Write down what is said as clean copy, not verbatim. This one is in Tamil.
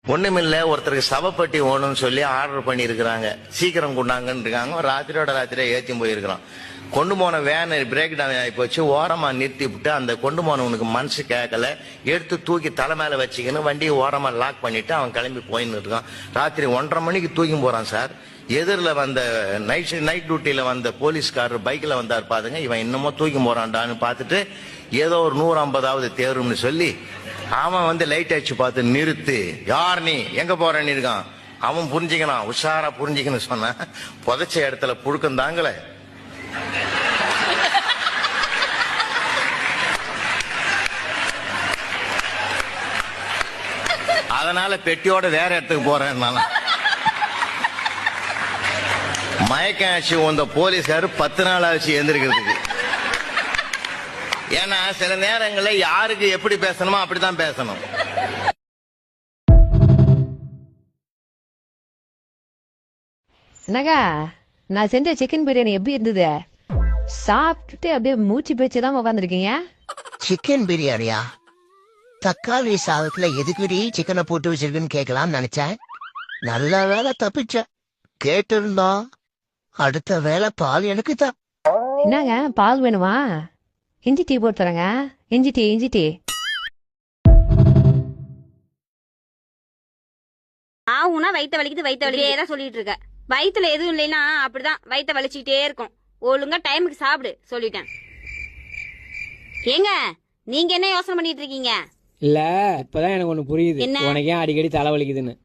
ஒண்ணுமில்ல, ஒருத்தருக்கு சவப்பட்டி ஓணும்னு சொல்லி ஆர்டர் பண்ணி இருக்காங்க. சீக்கிரம் கொண்டாங்கன்னு இருக்காங்க. ராத்திரியோட ராத்திரியா ஏற்றி போயிருக்கிறோம். கொண்டு போன வேன் பிரேக் டவுன் ஆகி போச்சு. ஓரமா நிறுத்தி விட்டு அந்த கொண்டு போனவனுக்கு மனசு கேட்கல, எடுத்து தூக்கி தலை மேல வச்சுக்கின்னு வண்டியை ஓரமா லாக் பண்ணிட்டு அவன் கிளம்பி போயின்னு இருக்கான். ராத்திரி 1:30 மணிக்கு தூக்கி போறான் சார். எதிரில் வந்த நைட் டியூட்டியில வந்த போலீஸ்காரர் பைக்ல வந்தார் பாருங்க. இவன் இன்னமும் தூக்கி போறான்டான்னு பார்த்துட்டு ஏதோ ஒரு 150வது தேர்வுன்னு சொல்லி அவன் லைட் அடிச்சு பார்த்து நிறுத்து, யார் நீ, எங்க போறன்னு இருக்கான். அவன் புரிஞ்சுக்கணும், உஷாரா புரிஞ்சுக்கணும் சொன்ன புதைச்ச இடத்துல புழுக்கம் தாங்களே. அதனால பெட்டியோட வேற இடத்துக்கு போறேன். மயக்கம் ஆச்சு வந்த போலீஸ்காரு 10 நாள் ஆச்சு எந்திரிக்கிறதுக்கு. ஏன்னா சில நேரங்களில் யாருக்கு எப்படி பேசணுமோ அப்படித்தான் பேசணும். என்னக்கா, நான் செஞ்ச சிக்கன் பிரியாணி எப்படி இருந்தது? சாப்பிட்டுட்டு அப்படியே மூச்சு பேச்சுதான் உட்காந்துருக்கீங்க. சிக்கன் பிரியாணியா? தக்காளி சாதத்துல எதுக்குடி சிக்கனை போட்டு வச்சிருக்குன்னு கேட்கலாம்னு நினைச்சேன். நல்ல வேலை தப்பிச்ச. கேட்டிருந்தோம் அடுத்த வேலை பால் எனக்கு தான். என்னங்க, பால் வேணுமா? இஞ்சி டீ போட்டு தரேங்க. இஞ்சி டீ. ஆவுனா வயித்த வலிக்குதே தான் சொல்லிட்டு இருக்க. வயித்துல எதுவும் இல்லைன்னா அப்படிதான் வயித்த வலிச்சுக்கிட்டே இருக்கும். ஒழுங்கா டைமுக்கு சாப்பிடு சொல்லிட்டேன். ஏங்க, நீங்க என்ன யோசனை பண்ணிட்டு இருக்கீங்க? இல்ல, இப்பதான் எனக்கு ஒண்ணு புரியுது. என்ன? உனக்கு ஏன் அடிக்கடி தலை வலிக்குதுன்னு.